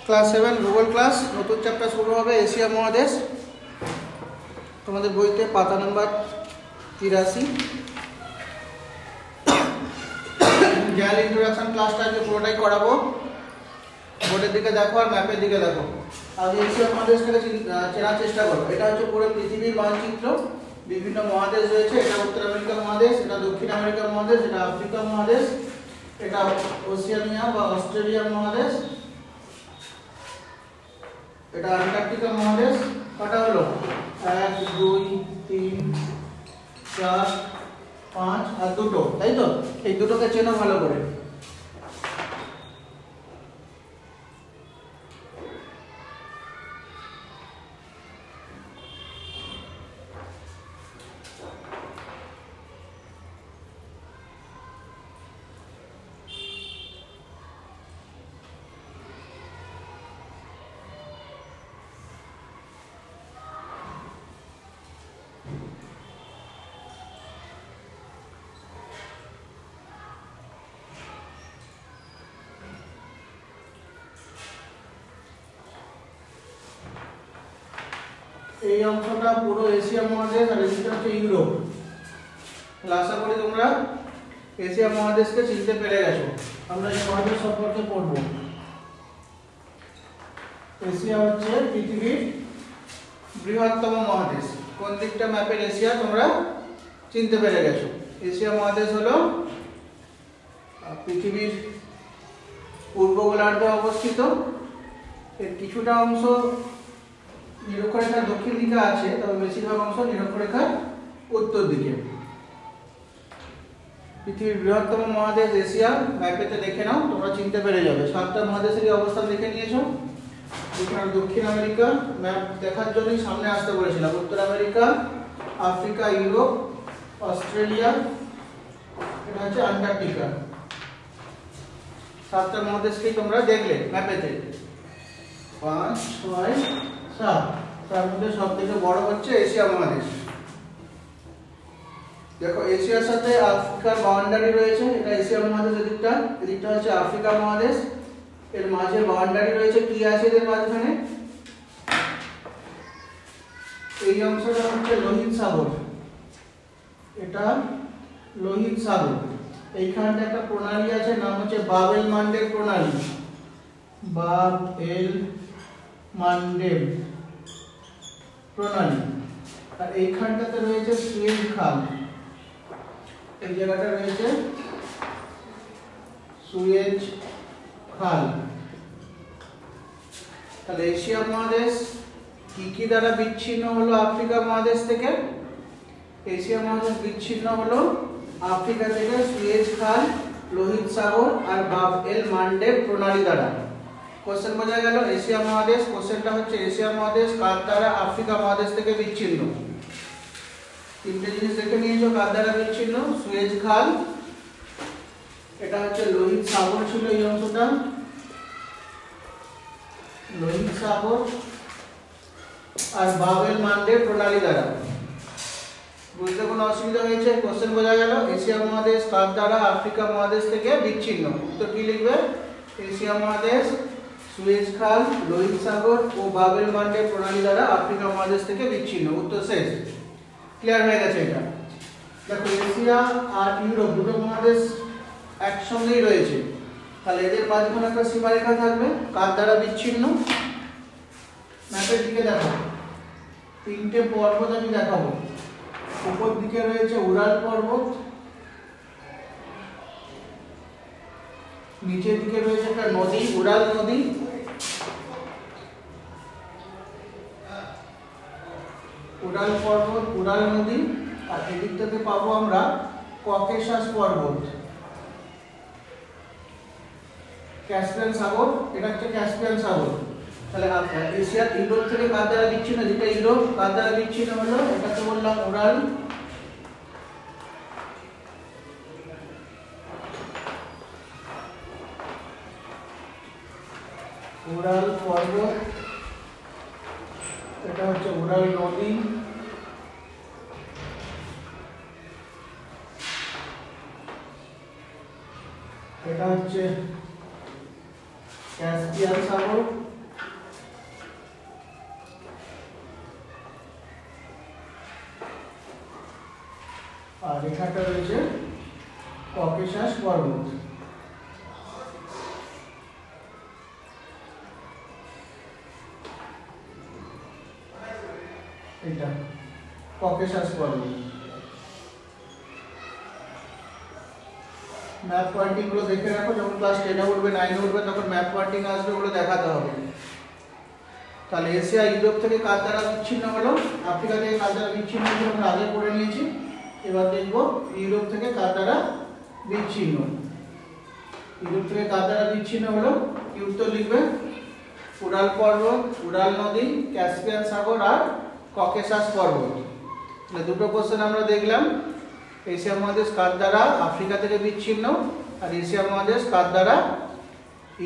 Class 7 ভূগোল class নতুন chapter শুরু হবে এশিয়া মহাদেশ। তোমাদের বইতে পাতা নাম্বার 83। জেনারেল ইন্ট্রোডাকশন ক্লাসটা আজকে পুরোটাই করাবো। বোর্ডের দিকে দেখো আর ম্যাপের দিকে দেখো। আগে এশিয়া মহাদেশটাকে চেনার চেষ্টা করো। এটা হচ্ছে পুরো পৃথিবীর মানচিত্র। বিভিন্ন মহাদেশ রয়েছে। এটা উত্তর আমেরিকা মহাদেশ, এটা দক্ষিণ আমেরিকা মহাদেশ, এটা আফ্রিকা মহাদেশ, এটা ওসিয়ানিয়া বা অস্ট্রেলিয়া মহাদেশ, এটা অ্যান্টার্কটিকা মহাদেশ। কটা হলো? 1 2 3 4 5 আর দুটো, তাই তো? এই দুটোকে চেনো ভালো করে। এই অংশটা পুরো এশিয়া মহাদেশ আর এটা হচ্ছে ইউরোপ। আশা করি তোমরা এশিয়া মহাদেশকে চিনতে পেরে গেছো। আমরা এই মহাদেশ সম্পর্কে পড়ব। এশিয়া হচ্ছে পৃথিবীর বৃহত্তম মহাদেশ। কোন দিকটা ম্যাপের এশিয়া তোমরা চিনতে পেরে গেছো। এশিয়া মহাদেশ হলো পৃথিবীর পূর্ব গোলার্ধে অবস্থিত। এর কিছুটা অংশ নিরক্ষরেখার দক্ষিণ দিকে আছে, তবে বেশিরভাগ অংশ নিরক্ষরেখার উত্তর দিকে। পৃথিবীর বৃহত্তম মহাদেশ এশিয়া। ম্যাপেতে দেখে নাও, তোমরা চিনতে পেরে যাবে। 7টা মহাদেশেরই অবস্থান দেখে নিয়েছো। এখানে দক্ষিণ আমেরিকা ম্যাপ দেখার জন্যই সামনে আসতে বলেছিলাম। উত্তর আমেরিকা, আফ্রিকা, ইউরোপ, অস্ট্রেলিয়া, এটা হচ্ছে অ্যান্টার্কটিকা। 7টা মহাদেশকেই তোমরা দেখলে ম্যাপেতে। 5 6 7। তার মধ্যে সব থেকে বড় হচ্ছে এশিয়া মহাদেশ। দেখো, এশিয়ার সাথে আফ্রিকার বাউন্ডারি রয়েছে। এটা এশিয়া মহাদেশ। এদিকটা হচ্ছে আফ্রিকা মহাদেশ। এর মাঝে বাউন্ডারি রয়েছে। কি আছে এদের মাঝখানে? এই অংশটা হচ্ছে লোহিত সাগর। এটা লোহিত সাগর। এইখানটা একটা প্রণালী আছে, নাম হচ্ছে বাব-এল-মান্ডেব প্রণালী। বাব-এল-মান্ডেব প্রণালী। আর এইখানটাতে রয়েছে সুয়েজ খাল। এই জায়গাটা রয়েছে সুয়েজ খাল। তাহলে এশিয়া মহাদেশ কি দ্বারা বিচ্ছিন্ন হলো আফ্রিকা মহাদেশ থেকে? এশিয়া মহাদেশ বিচ্ছিন্ন হলো আফ্রিকা থেকে সুয়েজ খাল, লোহিত সাগর আর বাব-এল-মান্ডেব প্রণালী দ্বারা। কোশ্চেন বোঝা গেল? এশিয়া মহাদেশ। কোশ্চেনটা হচ্ছে এশিয়া মহাদেশ কার দ্বারা আফ্রিকা মহাদেশ থেকে বিচ্ছিন্ন? তিনটে জিনিস দেখে নিয়েছো। কার দ্বারা বিচ্ছিন্ন? সুয়েজ খাল, এটা হচ্ছে লোহিত সাগর ছিল এই অংশটা, লোহিত সাগর, আর বাব-এল-মান্ডেব প্রণালী দ্বারা। বুঝতে কোনো অসুবিধা হয়েছে? কোশ্চেন বোঝা গেল? এশিয়া মহাদেশ কার দ্বারা আফ্রিকা মহাদেশ থেকে বিচ্ছিন্ন? উত্তর কি লিখবে? এশিয়া মহাদেশ সুয়েজ খাল, লোহিত সাগর ও বাব-এল-মান্ডেব প্রণালী দ্বারা আফ্রিকা মহাদেশ থেকে বিচ্ছিন্ন। উত্তর শেষ। ক্লিয়ার হয়ে গেছে এটা? দেখো, এশিয়া আর ইউরোপ দুটো মহাদেশ একসঙ্গেই রয়েছে। তাহলে এদের মাঝখানে একটা সীমারেখা থাকবে। কার দ্বারা বিচ্ছিন্ন? ম্যাপের দিকে দেখো, তিনটে পর্বত আমি দেখাবো। উপর দিকে রয়েছে উরাল পর্বত, নিচের দিকে রয়েছে একটা নদী, উরাল নদী, উরাল পর্বত, উরাল নদী। আর এদিকটাতে পাবো আমরা ককেশাস পর্বত, ক্যাসপিয়ান সাগর। এটা হচ্ছে ক্যাসপিয়ান সাগর। তাহলে এশিয়া ইউরোপ থেকে কার দ্বারা বিচ্ছিন্ন? যেটা ইউরোপ কার দ্বারা বিচ্ছিন্ন হলো? এটাকে বললাম উরাল, উরাল পর্বত, এটা হচ্ছে উরাল নদী, এটা হচ্ছে ক্যাসপিয়ান সাগর, এখানটা রয়েছে ককেশাস পর্বত। এটা ককেশাস পর্বত। ম্যাপ পয়েন্টিং গুলো দেখে রাখো, যখন ক্লাস 10 উঠবে 9 উঠবে তখন ম্যাপ পয়েন্টিং আসবে, ওগুলো দেখাতে হবে। তাহলে এশিয়া ইউরোপ থেকে কার দ্বারা বিচ্ছিন্ন হলো, আফ্রিকা থেকে কার দ্বারা বিচ্ছিন্ন হলো আমরা আগে পড়ে নিয়েছি। এবার দেখব ইউরোপ থেকে কার দ্বারা বিচ্ছিন্ন। ইউরোপ থেকে কার দ্বারা বিচ্ছিন্ন হলো, কি উত্তর লিখবে? উরাল পর্বত, উরাল নদী, ক্যাসপিয়ান সাগর আর ককেশাস পর্বত। তাহলে দুটো কোশ্চেন আমরা দেখলাম, এশিয়া মহাদেশ কার দ্বারা আফ্রিকা থেকে বিচ্ছিন্ন, আর এশিয়া মহাদেশ কার দ্বারা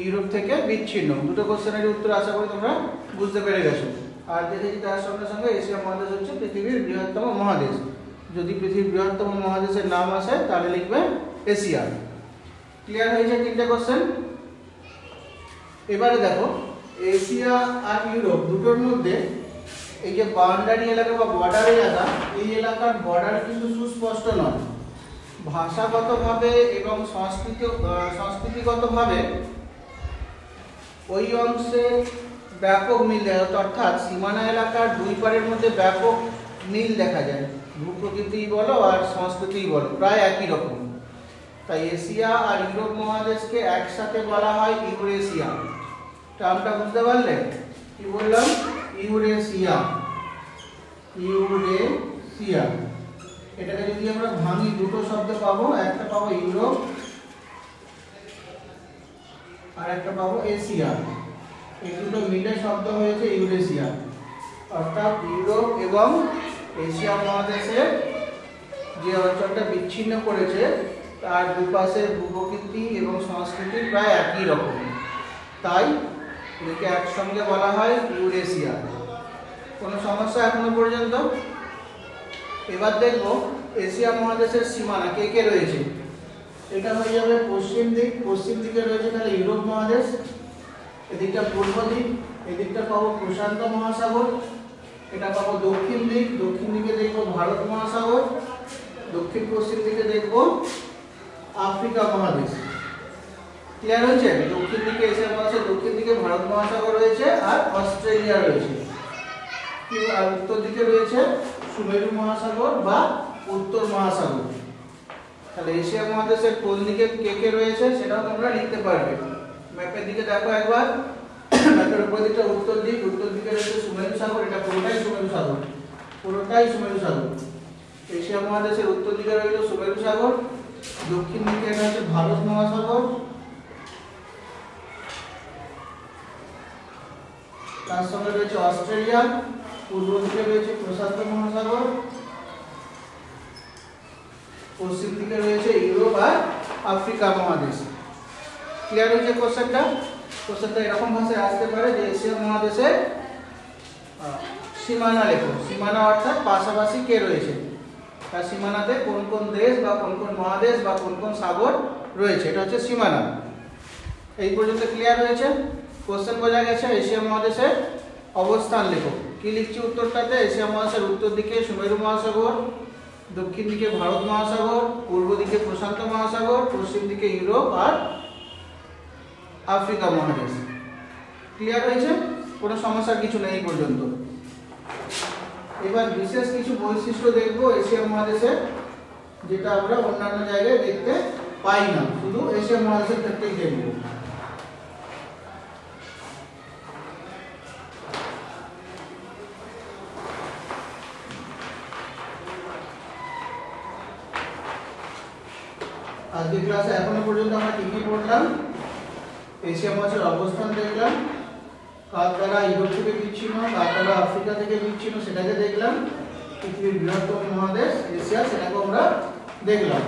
ইউরোপ থেকে বিচ্ছিন্ন। দুটো কোশ্চেনের উত্তর আশা করি তোমরা বুঝতে পেরে গেছো। আর দেখেছি তার সঙ্গে সঙ্গে এশিয়া মহাদেশ হচ্ছে পৃথিবীর বৃহত্তম মহাদেশ। যদি পৃথিবীর বৃহত্তম মহাদেশের নাম আসে তাহলে লিখবে এশিয়া। ক্লিয়ার হয়েছে তিনটে কোশ্চেন? এবারে দেখো এশিয়া আর ইউরোপ দুটোর মধ্যে এই যে বাউন্ডারি এলাকা বা বর্ডার এলাকা, এই এলাকার বর্ডার কিন্তু সুস্পষ্ট নয়। ভাষাগতভাবে এবং সংস্কৃতিগতভাবে ওই অংশে ব্যাপক মিল দেখা যায়, অর্থাৎ সীমানা এলাকার দুই পারের মধ্যে ব্যাপক মিল দেখা যায়। ভূপ্রকৃতি বলো আর সংস্কৃতি বলো প্রায় একই রকম। তাই এশিয়া আর ইউরোপ মহাদেশকে একসাথে বলা হয় ইউরেশিয়া। টার্মটা বুঝতে পারলে? কি বললাম? ইউরেশিয়া। ইউরেশিয়া এটাকে যদি আমরা ভাঙি দুটো শব্দ পাবো, একটা পাবো ইউরোপ আর একটা পাবো এশিয়া। এই দুটো মিলে শব্দ হয়েছে ইউরেশিয়া। অর্থাৎ ইউরোপ এবং এশিয়া মহাদেশের যে অঞ্চলটা বিচ্ছিন্ন করেছে তার দুপাশের ভূপ্রকৃতি এবং সংস্কৃতি প্রায় একই রকম, তাই একে একসঙ্গে বলা হয় ইউরেশিয়া। কোনো সমস্যা এখনো পর্যন্ত? এবার দেখব এশিয়া মহাদেশের সীমানা কে কে রয়েছে। এটা হয়ে যাবে পশ্চিম দিক, পশ্চিম দিকে রয়েছে তাহলে ইউরোপ মহাদেশ, এদিকটা পূর্ব দিক, এদিকটা পাবো প্রশান্ত মহাসাগর, এটা পাবো দক্ষিণ দিক, দক্ষিণ দিকে দেখবো ভারত মহাসাগর, দক্ষিণ পশ্চিম দিকে দেখবো আফ্রিকা মহাদেশ। ক্লিয়ার হয়েছে? দক্ষিণ দিকে এশিয়া মহাদেশের দক্ষিণ দিকে ভারত মহাসাগর রয়েছে আর অস্ট্রেলিয়া রয়েছে, আর উত্তর দিকে রয়েছে সুমেরু মহাসাগর বা উত্তর মহাসাগর। তাহলে এশিয়া মহাদেশের কোন দিকে কে কে রয়েছে সেটাও তোমরা লিখতে পারবে। ম্যাপের দিকে দেখো একবার, ম্যাপের উপর দিকটা উত্তর দিক, উত্তর দিকে রয়েছে সুমেরু সাগর, এটা পুরোটাই সুমেরু সাগর, পুরোটাই সুমেরু সাগর। এশিয়া মহাদেশের উত্তর দিকে রয়েছে সুমেরু সাগর, দক্ষিণ দিকে এটা হচ্ছে ভারত মহাসাগর, তার সঙ্গে রয়েছে অস্ট্রেলিয়া, পূর্ব দিকে রয়েছে প্রশান্ত মহাসাগর, পশ্চিম দিকে রয়েছে ইউরোপ আর আফ্রিকা মহাদেশ। ক্লিয়ার হয়েছে কোশ্চেনটা? কোশ্চেনটা এরকম ভাষায় আসতে পারে যে এশিয়া মহাদেশের সীমানা লেখো। সীমানা অর্থাৎ পাশাপাশি কে রয়েছে, তার সীমানাতে কোন কোন দেশ বা কোন কোন মহাদেশ বা কোন কোন সাগর রয়েছে, এটা হচ্ছে সীমানা। এই পর্যন্ত ক্লিয়ার হয়েছে? কোশ্চেন বোঝা গেছে? এশিয়া মহাদেশের অবস্থান লেখো। কি লিখছি উত্তরটাতে? এশিয়া মহাদেশের উত্তর দিকে সুমেরু মহাসাগর, দক্ষিণ দিকে ভারত মহাসাগর, পূর্ব দিকে প্রশান্ত মহাসাগর, পশ্চিম দিকে ইউরোপ আর আফ্রিকা মহাদেশ। ক্লিয়ার হয়েছে? কোনো সমস্যার কিছু নেই পর্যন্ত। এবার বিশেষ কিছু বৈশিষ্ট্য দেখবো এশিয়া মহাদেশের, যেটা আমরা অন্যান্য জায়গায় দেখতে পাই না, শুধু এশিয়া মহাদেশের ক্ষেত্রেই দেখব। আজকের ক্লাসে এখনো পর্যন্ত আমরা কি কি পড়লাম? এশিয়া মহাদেশের অবস্থান দেখলাম, কার দ্বারা ইউরোপ থেকে বিচ্ছিন্ন, কার দ্বারা আফ্রিকা থেকে বিচ্ছিন্ন সেটাকে দেখলাম, পৃথিবীর বৃহত্তম মহাদেশ এশিয়া সেটাকে আমরা দেখলাম।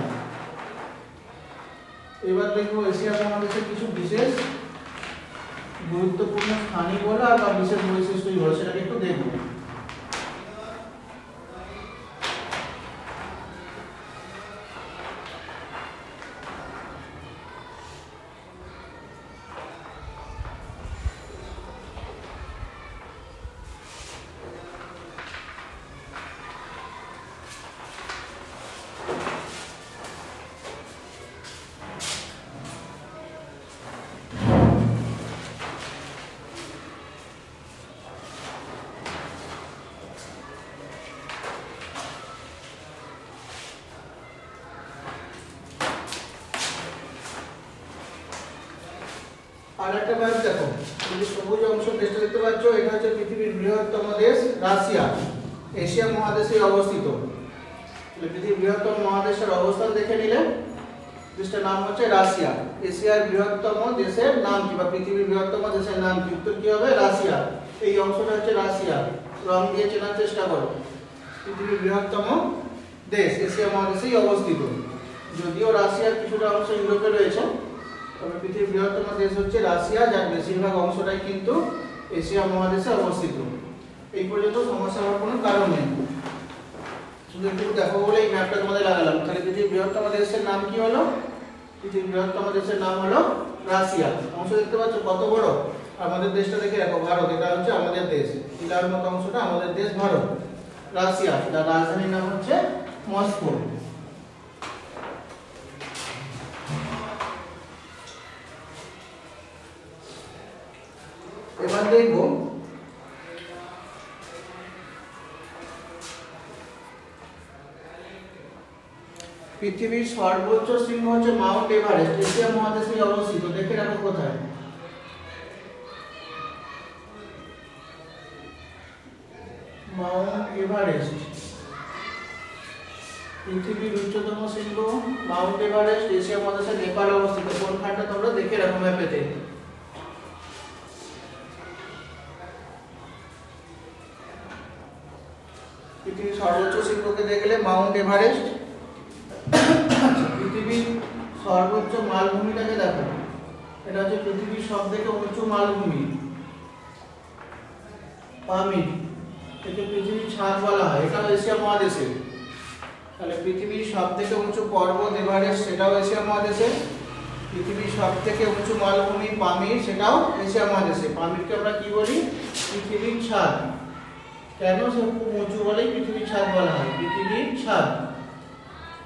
এবার দেখবো এশিয়া মহাদেশের কিছু বিশেষ গুরুত্বপূর্ণ স্থানই বলো আর বিশেষ বৈশিষ্ট্যই বলো, সেটাকে একটু দেখবো। আরেকটা ম্যাপ দেখো, এই যে সবুজ অংশ দেশটা দেখতে পাচ্ছ, এটা হচ্ছে পৃথিবীর বৃহত্তম দেশ রাশিয়া, এশিয়া মহাদেশে অবস্থিত। পৃথিবীর বৃহত্তম মহাদেশের অবস্থান দেখে নিলে, দেশটার নাম হচ্ছে রাশিয়া। এশিয়ার বৃহত্তম দেশের নাম কি, বা পৃথিবীর বৃহত্তম দেশের নাম কি? উত্তর কি হবে? রাশিয়া। এই অংশটা হচ্ছে রাশিয়া, রং দিয়ে চেনার চেষ্টা করো। পৃথিবীর বৃহত্তম দেশ এশিয়া মহাদেশেই অবস্থিত। যদিও রাশিয়ার কিছুটা অংশ ইউরোপে রয়েছে, তবে পৃথিবীর বৃহত্তম দেশ হচ্ছে রাশিয়া, যার বেশিরভাগ অংশটাই কিন্তু এশিয়া মহাদেশে অবস্থিত। এই পর্যন্ত সমস্যা হওয়ার কোনো কারণ নেই, শুধু একটু দেখো বলে এই ম্যাপটা তোমাদের লাগালাম। তাহলে পৃথিবীর বৃহত্তম দেশের নাম কি হলো? পৃথিবীর বৃহত্তম দেশের নাম হলো রাশিয়া। অংশ দেখতে পাচ্ছ কত বড়? আমাদের দেশটা দেখে রাখো, ভারত, এটা হচ্ছে আমাদের দেশ। টিলার মতো অংশটা আমাদের দেশ ভারত। রাশিয়া, যার রাজধানীর নাম হচ্ছে মস্কো। এবার দেখব পৃথিবীর সর্বোচ্চ শৃঙ্গ হচ্ছে মাউন্ট এভারেস্ট, এশিয়া মহাদেশে অবস্থিত। দেখে রাখো কোথায়। মাউন্ট এভারেস্ট পৃথিবীর উচ্চতম শৃঙ্গ মাউন্ট এভারেস্ট, এশিয়া মহাদেশে নেপালে অবস্থিত। কোনখানটা তোমরা দেখে রাখো ম্যাপেতে। পৃথিবীর সর্বোচ্চ শৃঙ্গকে দেখলে মাউন্ট এভারেস্ট। পৃথিবীর সর্বোচ্চ মালভূমিটাকে দেখো, এটা হচ্ছে পৃথিবীর সবথেকে উঁচু মালভূমি পামির, একে পৃথিবীর ছাদ বলা হয়, এটাও এশিয়া মহাদেশে। তাহলে পৃথিবীর সবথেকে উঁচু পর্বত এভারেস্ট, সেটাও এশিয়া মহাদেশে। পৃথিবীর সবথেকে উঁচু মালভূমি পামির, সেটাও এশিয়া মহাদেশে। পামিরকে আমরা কি বলি? পৃথিবীর ছাদ। কেন? সে খুব উঁচু বলেই পৃথিবীর ছাদ বলা হয়, পৃথিবীর ছাদ।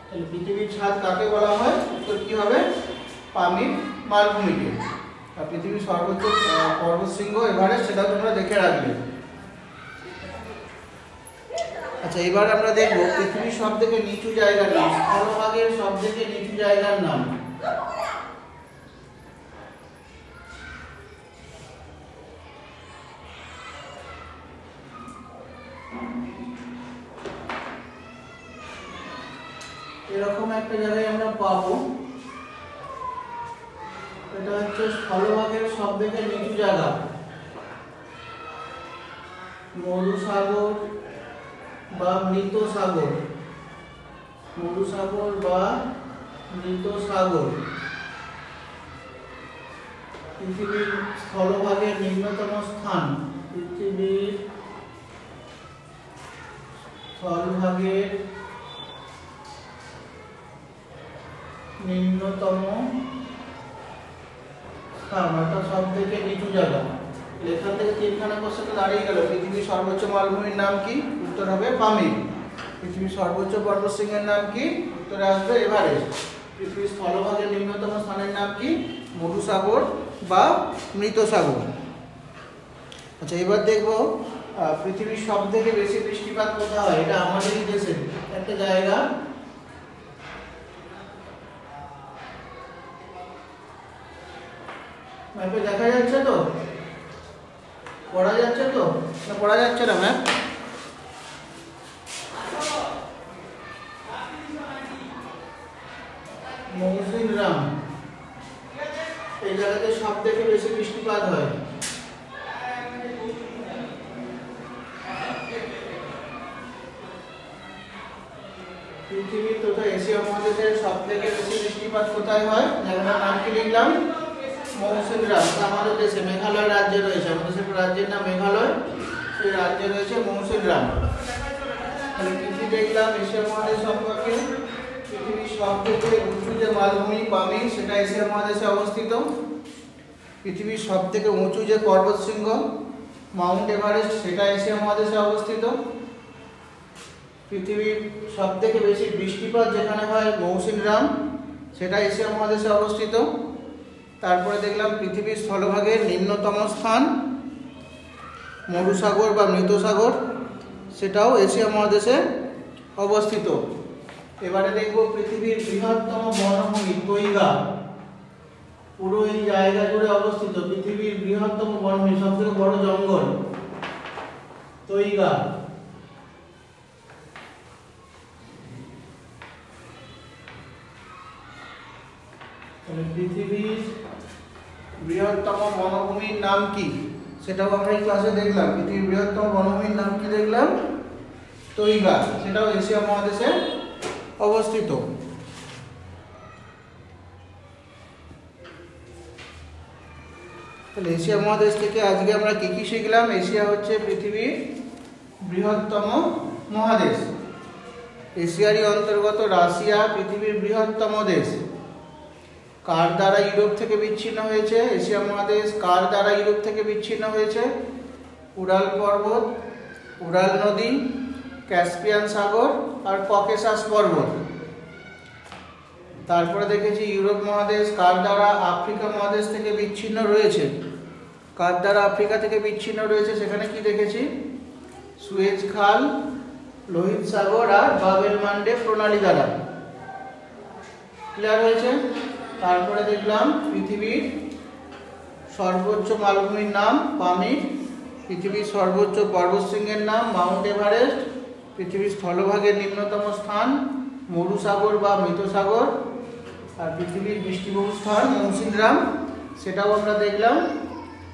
তাহলে পৃথিবীর ছাদ কাকে বলা হয়? উত্তর কি হবে? পামির মালভূমিকে। আর পৃথিবীর সর্বোচ্চ পর্বতশৃঙ্গ এভারেস্ট, সেটাও তোমরা দেখে রাখবে। আচ্ছা, এবার আমরা দেখব পৃথিবীর সবথেকে নিচু জায়গার নাম, স্থলভাগের সবথেকে নিচু জায়গার নাম। এরকম একটা জায়গায় আমরা পাবো, এটা হচ্ছে স্থলভাগের সবথেকে নিচু জায়গা, মরুসাগর বা মৃত সাগর। মরুসাগর বা মৃত সাগর পৃথিবীর স্থলভাগের নিম্নতম স্থান। পৃথিবীর স্থলভাগের নিম্নতম স্থান, অর্থাৎ সব থেকে নিচু জায়গা। এখান থেকে তিনখানা কোশ্চেন দাঁড়িয়ে গেল। পৃথিবীর সর্বোচ্চ মালভূমির নাম কি? উত্তর হবে পামির। পৃথিবীর সর্বোচ্চ পর্বতশৃঙ্গের নাম কি? উত্তরে আসবে এভারেস্ট। পৃথিবীর স্থলভাগের নিম্নতম স্থানের নাম কি? মরুসাগর বা মৃত সাগর। আচ্ছা, এবার দেখবো পৃথিবীর সব থেকে বেশি বৃষ্টিপাত কোথায় হয়। এটা আমাদেরই দেশের একটা জায়গা। ম্যাপে দেখা যাচ্ছে তো? পড়া যাচ্ছে তো? না পড়া যাচ্ছে না ম্যাপ? মৌসিনরাম, এই জায়গাতে সব থেকে বেশি বৃষ্টিপাত হয়। পৃথিবীর তথা এশিয়া মহাদেশের সব থেকে বেশি বৃষ্টিপাত কোথায় হয়? জায়গাটার নাম কি লিখলাম? মৌসিনরাম। আমাদের দেশে মেঘালয় রাজ্যে রয়েছে, আমাদের দেশের রাজ্যের নাম মেঘালয়, সেই রাজ্যে রয়েছে মৌসিনরাম। তাহলে কি দেখলাম এশিয়া মহাদেশ সম্পর্কে? পৃথিবীর সব থেকে উঁচু যে মালভূমি পামির, সেটা এশিয়া মহাদেশে অবস্থিত। পৃথিবীর সব থেকে উঁচু যে পর্বতশৃঙ্গ মাউন্ট এভারেস্ট, সেটা এশিয়া মহাদেশে অবস্থিত। পৃথিবীর সব থেকে বেশি বৃষ্টিপাত যেখানে হয় মৌসিনরাম, সেটা এশিয়া মহাদেশে অবস্থিত। তারপরে দেখলাম পৃথিবীর স্থলভাগের নিম্নতম স্থান মরুসাগর বা মৃত সাগর, সেটাও এশিয়া মহাদেশে অবস্থিত। এবারে দেখব পৃথিবীর বৃহত্তম বনভূমি তৈগা। পুরো এই জায়গা জুড়ে অবস্থিত পৃথিবীর বৃহত্তম বনভূমি, সবথেকে বড় জঙ্গল তৈগা। পৃথিবীর বৃহত্তম বনভূমির নাম কি সেটাও আমরা এই ক্লাসে দেখলাম। পৃথিবীর বৃহত্তম বনভূমির নাম কি দেখলাম? তৈগা। সেটাও এশিয়া মহাদেশে অবস্থিত। তাহলে এশিয়া মহাদেশ থেকে আজকে আমরা কি কি শিখলাম? এশিয়া হচ্ছে পৃথিবীর বৃহত্তম মহাদেশ। এশিয়ারই অন্তর্গত রাশিয়া পৃথিবীর বৃহত্তম দেশ। কার দ্বারা ইউরোপ থেকে বিচ্ছিন্ন হয়েছে? এশিয়া মহাদেশ কার দ্বারা ইউরোপ থেকে বিচ্ছিন্ন হয়েছে? উরাল পর্বত, উরাল নদী, ক্যাসপিয়ান সাগর আর ককেশাস পর্বত। তারপরে দেখেছি ইউরোপ মহাদেশ কার দ্বারা আফ্রিকা মহাদেশ থেকে বিচ্ছিন্ন রয়েছে। কার দ্বারা আফ্রিকা থেকে বিচ্ছিন্ন রয়েছে সেখানে কি দেখেছি? সুয়েজ খাল, লোহিত সাগর আর বাবেল মান্ডে প্রণালী দ্বারা। ক্লিয়ার হয়েছে? তারপরে দেখলাম পৃথিবীর সর্বোচ্চ মালভূমির নাম পামির, পৃথিবীর সর্বোচ্চ পর্বতশৃঙ্গের নাম মাউন্ট এভারেস্ট, পৃথিবীর স্থলভাগের নিম্নতম স্থান মরুসাগর বা মৃতসাগর, আর পৃথিবীর বৃষ্টিবহুল স্থান মৌসিনরাম, সেটাও আমরা দেখলাম।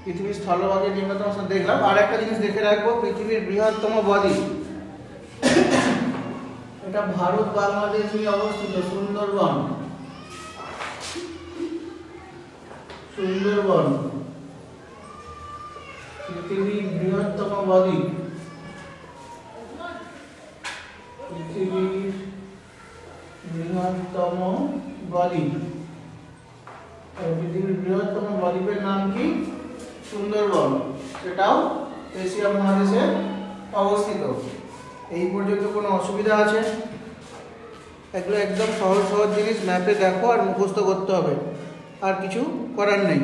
পৃথিবীর স্থলভাগের নিম্নতম স্থান দেখলাম। আর একটা জিনিস দেখে রাখবো, পৃথিবীর বৃহত্তম বদ্বীপ, এটা ভারত বাংলাদেশ নিয়ে অবস্থিত, সুন্দরবন। সুন্দরবন পৃথিবীর বৃহত্তম বদ্বীপ। পৃথিবীর বৃহত্তম বদ্বীপ। পৃথিবীর বৃহত্তম বদ্বীপের নাম কি? সুন্দরবন। সেটাও এশিয়া মহাদেশে অবস্থিত। এই পর্যন্ত কোনো অসুবিধা আছে? এগুলো একদম সহজ সহজ জিনিস, ম্যাপে দেখো আর মুখস্থ করতে হবে, আর কিছু করার নেই।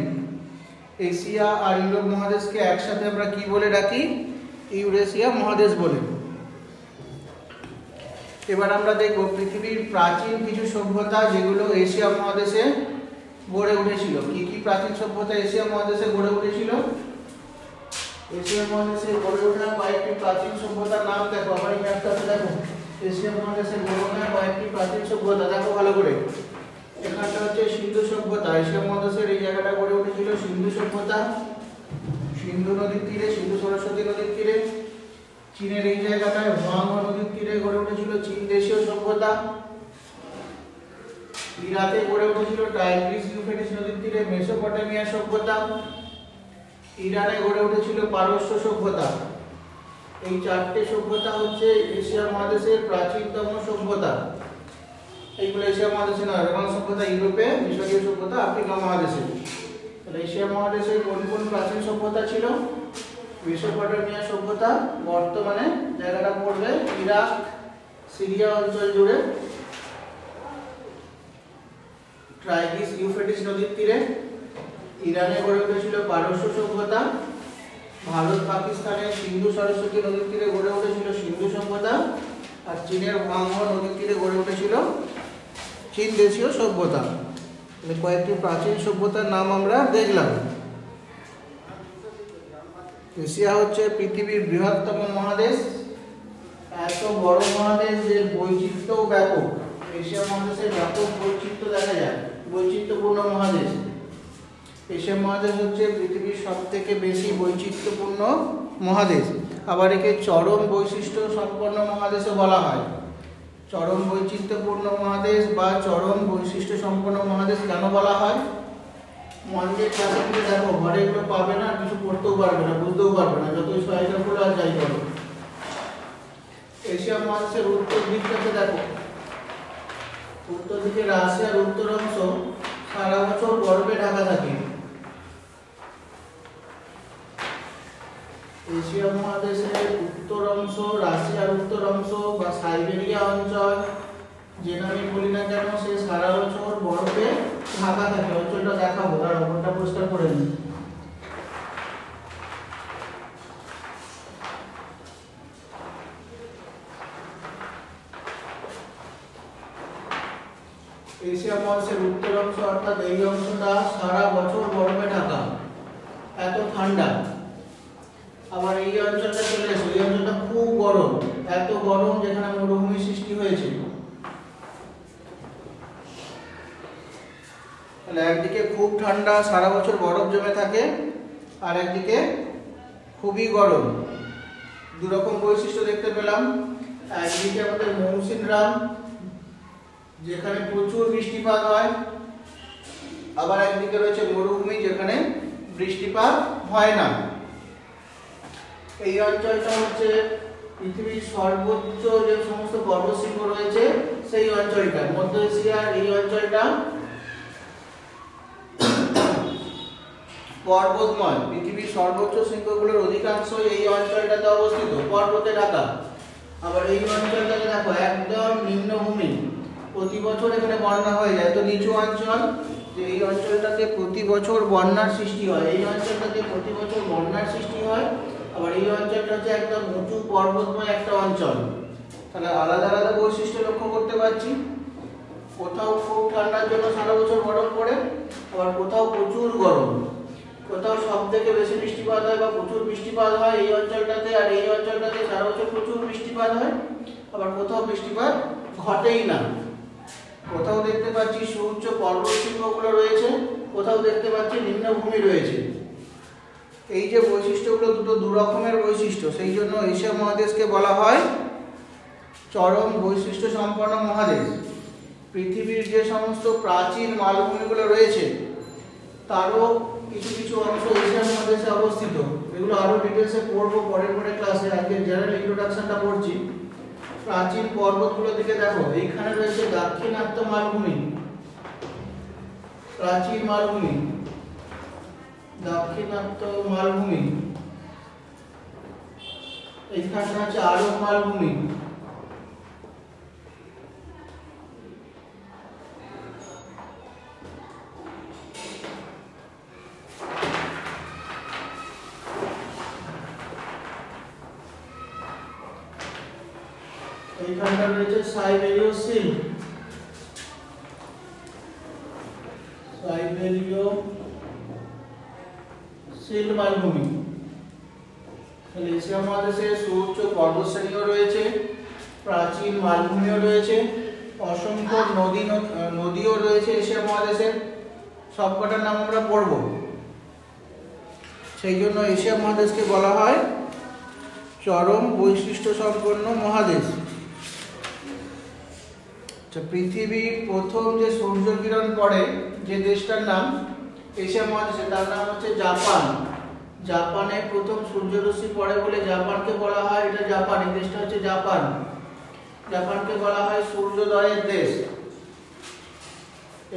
এশিয়া আর ইউরোপ মহাদেশকে একসাথে আমরা কি বলে ডাকি? ইউরেশিয়া মহাদেশ বলে। এবার আমরা দেখব পৃথিবীর প্রাচীন কিছু সভ্যতা যেগুলো এশিয়া মহাদেশে গড়ে উঠেছিল। কি কি প্রাচীন সভ্যতা এশিয়া মহাদেশে গড়ে উঠেছিল? এশিয়া মহাদেশে গড়ে ওঠা কয়েকটি প্রাচীন সভ্যতার নাম দেখো। আমার এই ম্যাপটাতে দেখো, এশিয়া মহাদেশে গড়ে ওঠা কয়েকটি প্রাচীন সভ্যতা দেখো ভালো করে। এখানটা হচ্ছে সিন্ধু সভ্যতা। এশিয়া মহাদেশের এই জায়গাটা গড়ে উঠেছিল সিন্ধু সভ্যতা, সিন্ধু নদীর তীরে, সিন্ধু সরস্বতী নদীর তীরে। চীনের এই জায়গাটায় হুয়াংহো নদীর তীরে গড়ে উঠেছিল চীন দেশীয় সভ্যতা। ইরাকে গড়ে উঠেছিল টাইগ্রিস ইউফ্রেটিস নদীর তীরে মেসোপটেমিয়া সভ্যতা। ইরানে গড়ে উঠেছিল পারস্য সভ্যতা। এই চারটে সভ্যতা হচ্ছে এশিয়া মহাদেশের প্রাচীনতম সভ্যতা। এইগুলো এশিয়া মহাদেশে নয়, রোমান সভ্যতা ইউরোপে, মিশরীয় সভ্যতা আফ্রিকা মহাদেশে। তাহলে এশিয়া মহাদেশে কোন কোন প্রাচীন সভ্যতা ছিল? মেসোপটেমিয়া সভ্যতা, বর্তমানে জায়গাটা পড়বে ইরাক সিরিয়া অঞ্চল জুড়ে, টাইগ্রিস ইউফ্রেটিস নদীর তীরে। ইরানে গড়ে উঠেছিল পারস্য সভ্যতা। ভারত পাকিস্তানের সিন্ধু সরস্বতী নদীর তীরে গড়ে উঠেছিল সিন্ধু সভ্যতা। আর চীনের হুয়াংহো নদীর তীরে গড়ে উঠেছিল চীন দেশীয় সভ্যতা। কয়েকটি প্রাচীন সভ্যতার নাম আমরা দেখলাম। এশিয়া হচ্ছে পৃথিবীর বৃহত্তম মহাদেশ। এত বড় মহাদেশ যে বৈচিত্র্যও ব্যাপক। এশিয়া মহাদেশে ব্যাপক বৈচিত্র্য দেখা যায়, বৈচিত্র্যপূর্ণ মহাদেশ। এশিয়া মহাদেশ হচ্ছে পৃথিবীর সবথেকে বেশি বৈচিত্র্যপূর্ণ মহাদেশ। আবার একে চরম বৈশিষ্ট্য সম্পন্ন মহাদেশও বলা হয়। চরম বৈচিত্র্যপূর্ণ মহাদেশ বা চরম বৈশিষ্ট্য সম্পন্ন মহাদেশ কেন বলা হয়? মহাদেশের ক্লাসে দেখো, ঘরে এগুলো পাবে না, কিছু পড়তেও পারবে না, বুঝতেও পারবে না, যতই সহায়তা করো আর যাই করো। এশিয়া মহাদেশের উত্তর দিকটাতে দেখো, উত্তর দিকে রাশিয়ার উত্তর অংশ সারা বছর বরফে ঢাকা থাকে। এশিয়া মহাদেশের উত্তর অংশ, রাশিয়ার উত্তর অংশ বা সাইবেরিয়া অঞ্চল যে নামে বলি না কেন, সে সারা বছর বরফে ঢাকা থাকে। অঞ্চলটা দেখাবো, তার ওপরটা পরিষ্কার করে নিই। এশিয়া মহাদেশের উত্তর অংশ অর্থাৎ এই অংশটা সারা বছর বরফে ঢাকা, এত ঠান্ডা। আবার এই অঞ্চলটা চলে এসে এই অঞ্চলটা খুব গরম, এত গরম যেখানে মরুভূমি সৃষ্টি হয়েছে। তাহলে একদিকে খুব ঠান্ডা সারা বছর বরফ জমে থাকে, আর একদিকে খুবই গরম। দুরকম বৈশিষ্ট্য দেখতে পেলাম। একদিকে আমাদের মৌসিনরাম যেখানে প্রচুর বৃষ্টিপাত হয়, আবার একদিকে রয়েছে মরুভূমি যেখানে বৃষ্টিপাত হয় না। এই অঞ্চলটা হচ্ছে পৃথিবীর সর্বোচ্চ যে সমস্ত পর্বতশৃঙ্গ রয়েছে সেই অঞ্চলটা, মধ্য এশিয়ার এই অঞ্চলটা পর্বতময়। পৃথিবীর সর্বোচ্চ শৃঙ্গগুলোর অধিকাংশই এই অঞ্চলটাতে অবস্থিত, পর্বতে ঢাকা। আবার এই অঞ্চলটাকে দেখো একদম নিম্নভূমি, প্রতি বছর এখানে বন্যা হয়ে যায়। তো নিচু অঞ্চল, যে এই অঞ্চলটাতে প্রতি বছর বন্যার সৃষ্টি হয়, এই অঞ্চলটাতে প্রতি বছর বন্যার সৃষ্টি হয়। আবার এই অঞ্চলটা হচ্ছে একদম উঁচু পর্বতময় একটা অঞ্চল। তাহলে আলাদা আলাদা বৈশিষ্ট্য লক্ষ্য করতে পারছি। কোথাও খুব ঠান্ডার জন্য সারা বছর বরফ পড়ে, আবার কোথাও প্রচুর গরম, কোথাও সব থেকে বেশি বৃষ্টিপাত হয় বা প্রচুর বৃষ্টিপাত হয় এই অঞ্চলটাতে, আর এই অঞ্চলটাতে সারা বছর প্রচুর বৃষ্টিপাত হয়। আবার কোথাও বৃষ্টিপাত ঘটেই না। কোথাও দেখতে পাচ্ছি সুউচ্চ পর্বতশৃঙ্গগুলো রয়েছে, কোথাও দেখতে পাচ্ছি নিম্নভূমি রয়েছে। এই যে বৈশিষ্ট্যগুলো দুটো দু রকমের বৈশিষ্ট্য, সেই জন্য এশিয়া মহাদেশকে বলা হয় চরম বৈশিষ্ট্য সম্পন্ন মহাদেশ। পৃথিবীর যে সমস্ত প্রাচীন মালভূমিগুলো রয়েছে তারও কিছু কিছু অংশ এশিয়া মহাদেশে অবস্থিত। এগুলো আরো ডিটেলসে পড়বো পরের ক্লাসে। আজকে জেনারেল ইন্ট্রোডাকশনটা পড়ছি। প্রাচীন পর্বতগুলো দিকে দেখো, এইখানে রয়েছে দাক্ষিণাত্য মালভূমি, প্রাচীন মালভূমি, দাক্ষিণাত্য মালভূমি। এইখানে আছে আরব মালভূমি। এইখানটা রয়েছে সাইবেরীয় সিল্ক, সাইবেরীয় সিল্ক মালভূমি। তাহলে এশিয়া মহাদেশে সুউচ্চ পর্বতশ্রেণীও রয়েছে, প্রাচীন মালভূমিও রয়েছে, অসংখ্য নদীও রয়েছে এশিয়া মহাদেশে। সবকটার নাম আমরা পড়ব। সেই জন্য এশিয়া মহাদেশকে বলা হয় চরম বৈশিষ্ট্য সম্পন্ন মহাদেশ। পৃথিবীর প্রথম যে সূর্য কিরণ পড়ে যে দেশটার নাম এশিয়া মহাদেশে, তার নাম হচ্ছে জাপান। জাপানে প্রথম সূর্যরশ্মি পড়ে বলে জাপানকে বলা হয়, এটা জাপান, এই দেশটা হচ্ছে জাপান। জাপানকে বলা হয় সূর্যোদয়ের দেশ।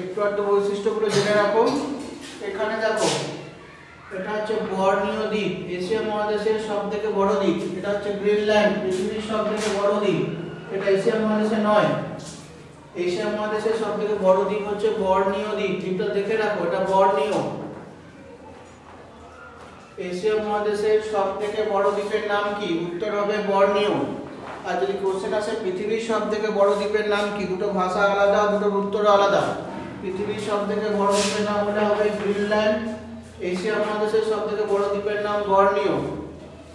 একটু একটু বৈশিষ্ট্যগুলো জেনে রাখো। এখানে দেখো, এটা হচ্ছে বর্ণীয় দ্বীপ, এশিয়া মহাদেশের সব থেকে বড় দ্বীপ। এটা হচ্ছে গ্রিনল্যান্ড, পৃথিবীর সব থেকে বড় দ্বীপ। এটা এশিয়া মহাদেশে নয়। এশিয়া মহাদেশের সব থেকে বড় দ্বীপ হচ্ছে বর্ণীয় দ্বীপ। দ্বীপটা দেখে রাখো, এটা বর্ণীয়। এশিয়া মহাদেশের সব থেকে বড় দ্বীপের নাম কি? উত্তর হবে বর্ণীয়। আর যদি কোশ্চেন আসে পৃথিবীর সব থেকে বড় দ্বীপের নাম কি, দুটো ভাষা আলাদা, দুটোর উত্তর আলাদা। পৃথিবীর সব থেকে বড় দ্বীপের নাম ওটা হবে গ্রিনল্যান্ড। এশিয়া মহাদেশের সব থেকে বড় দ্বীপের নাম বর্ণীয়।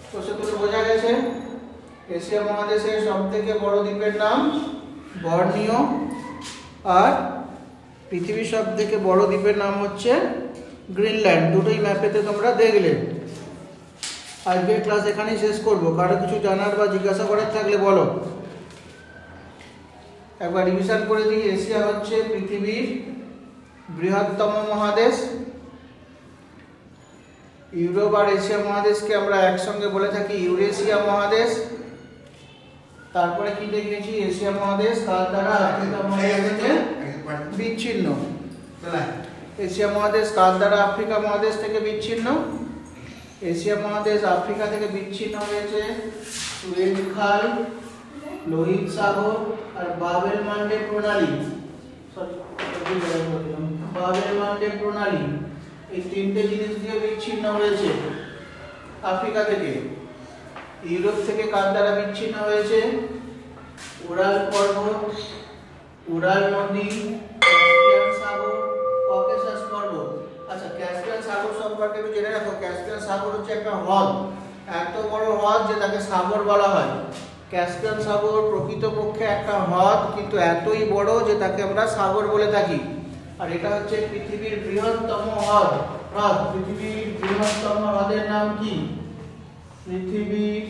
কোশ্চেন থেকে বোঝা গেছে? এশিয়া মহাদেশের সব থেকে বড় দ্বীপের নাম বর্ণীয়, আর পৃথিবীর সব থেকে বড় দ্বীপের নাম হচ্ছে গ্রিনল্যান্ড। দুটোই ম্যাপেতে তোমরা দেখলে। আজকের ক্লাস এখানেই শেষ করব। কারো কিছু জানার বা জিজ্ঞাসা করার থাকলে বলো। একবার রিভিশন করে দিই। এশিয়া হচ্ছে পৃথিবীর বৃহত্তম মহাদেশ। ইউরোপ আর এশিয়া মহাদেশকে আমরা একসঙ্গে বলে থাকি ইউরেশিয়া মহাদেশ। তারপরে কি দেখিয়েছি? এশিয়া মহাদেশ তার দ্বারা আফ্রিকা মহাদেশ থেকে বিচ্ছিন্ন। এশিয়া মহাদেশ কার দ্বারা আফ্রিকা মহাদেশ থেকে বিচ্ছিন্ন? এশিয়া মহাদেশ আফ্রিকা থেকে বিচ্ছিন্ন হয়েছে সুয়েজ খাল, লোহিত সাগর আর বাবেল মান্ডে প্রণালী। বাবেল মান্ডে প্রণালী, এই তিনটে জিনিস দিয়ে বিচ্ছিন্ন হয়েছে আফ্রিকা থেকে। ইউরোপ থেকে কার দ্বারা বিচ্ছিন্ন হয়েছে? উরাল পর্বত, উরাল নদী, ক্যাসপিয়ান সাগর, ককেশাস পর্বত। আচ্ছা, ক্যাসপিয়ান সাগর সম্পর্কে একটু জেনে রাখো। ক্যাসপিয়ান সাগর হচ্ছে একটা হ্রদ, এত বড় হ্রদ যে তাকে সাগর বলা হয়। ক্যাসপিয়ান সাগর প্রকৃতপক্ষে একটা হ্রদ, কিন্তু এতই বড় যে তাকে আমরা সাগর বলে থাকি। আর এটা হচ্ছে পৃথিবীর বৃহত্তম হ্রদ। পৃথিবীর বৃহত্তম হ্রদের নাম কি? পৃথিবীর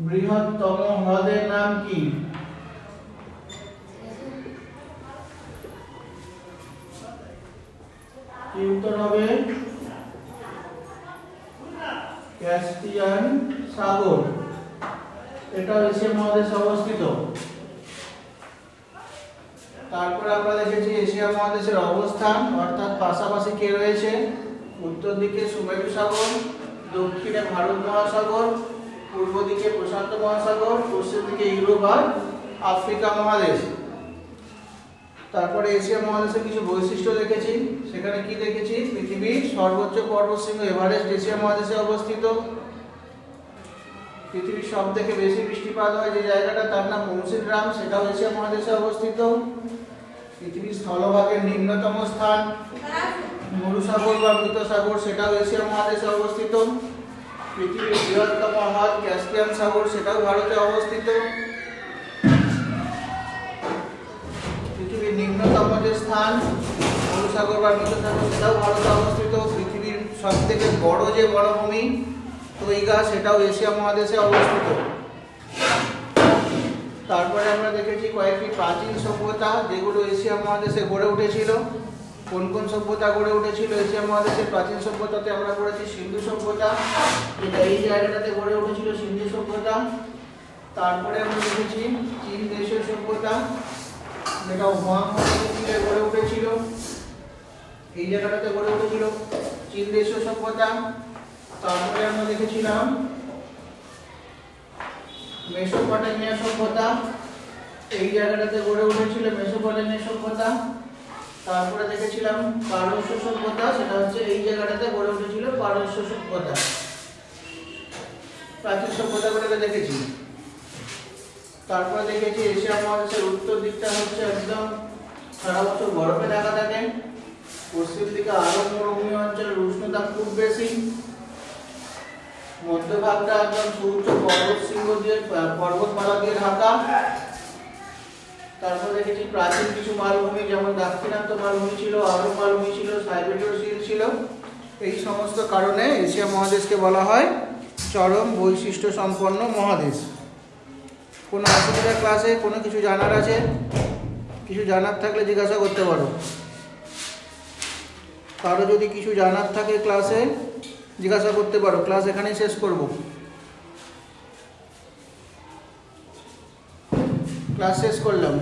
বৃহত্তম হ্রদের নাম কি? কি উত্তর হবে? ক্যাসপিয়ান সাগর। এটা এশিয়া মহাদেশে অবস্থিত। তারপরে আমরা দেখেছি এশিয়া মহাদেশের অবস্থান, অর্থাৎ পাশাপাশি কে রয়েছে? উত্তর দিকে সুমেরু সাগর, দক্ষিণে ভারত মহাসাগর, পূর্ব দিকে প্রশান্ত মহাসাগর, পশ্চিম দিকে ইউরোপ আর আফ্রিকা মহাদেশ। তারপরে এশিয়া মহাদেশের কিছু বৈশিষ্ট্য দেখেছি। সেখানে কি দেখেছি? পৃথিবীর সর্বোচ্চ পর্বতশৃঙ্গ এভারেস্ট এশিয়া মহাদেশে অবস্থিত। পৃথিবীর সব থেকে বেশি বৃষ্টিপাত হয় যে জায়গাটা, তার নাম মৌসিনরাম, সেটাও এশিয়া মহাদেশে অবস্থিত। পৃথিবীর স্থলভাগের নিম্নতম স্থান মরুসাগর বা মৃত সাগর, সেটাও এশিয়া মহাদেশে অবস্থিত। পৃথিবীর বৃহত্তম হ্রদ ক্যাসপিয়ান সাগর, সেটাও ভারতে অবস্থিত। পৃথিবীর নিম্নতম যে স্থান মরুসাগর বা মৃত সাগর, সেটাও ভারতে অবস্থিত। পৃথিবীর সব থেকে বড় যে বনভূমি তৈগা, সেটাও এশিয়া মহাদেশে অবস্থিত। তারপরে আমরা দেখেছি কয়েকটি প্রাচীন সভ্যতা যেগুলো এশিয়া মহাদেশে গড়ে উঠেছিল। কোন কোন সভ্যতা গড়ে উঠেছিল এশিয়া মহাদেশের? প্রাচীন সভ্যতাতে আমরা পড়েছি সিন্ধু সভ্যতা, যেটা এই জায়গাটাতে গড়ে উঠেছিল, সিন্ধু সভ্যতা। তারপরে আমরা দেখেছি চীন দেশীয় সভ্যতা, যেটা হুয়াং নদীতে গড়ে উঠেছিল, এই জায়গাটাতে গড়ে উঠেছিল চীন দেশীয় সভ্যতা। তারপরে আমরা দেখেছিলাম মেসোপটেমিয়া সভ্যতা, এই জায়গাটাতে গড়ে উঠেছিল মেসোপটেমিয়া সভ্যতা। তারপরে দেখেছিলাম পারস্য সভ্যতা, সেটা হচ্ছে এই জায়গাটাতে গড়ে উঠেছিল পারস্য সভ্যতা। প্রাচীন সভ্যতাগুলোকে দেখেছি। তারপরে দেখেছি এশিয়া মহাদেশের উত্তর দিকটা হচ্ছে একদম সারা বছর বরফে ঢাকা থাকে। পশ্চিম দিকে আরব মরুভূমি অঞ্চলের উষ্ণতা খুব বেশি। মধ্যভাগটা একদম সুউচ্চ পর্বতশৃঙ্গ দিয়ে, পর্বতমালা দিয়ে ঢাকা। তারপর দেখেছি প্রাচীন কিছু মালভূমি, যেমন দাক্ষিণাত্য মালভূমি ছিল, আরব মালভূমি ছিল, সাইবেরীয় সিল ছিল। এই সমস্ত কারণে এশিয়া মহাদেশকে বলা হয় চরম বৈশিষ্ট্য সম্পন্ন মহাদেশ। কোনো অসুবিধা ক্লাসে কোনো কিছু জানার আছে? কিছু জানার থাকলে জিজ্ঞাসা করতে পারো। কারো যদি কিছু জানার থাকে ক্লাসে জিজ্ঞাসা করতে পারো। ক্লাস এখানেই শেষ করব। ক্লাস শেষ করলাম।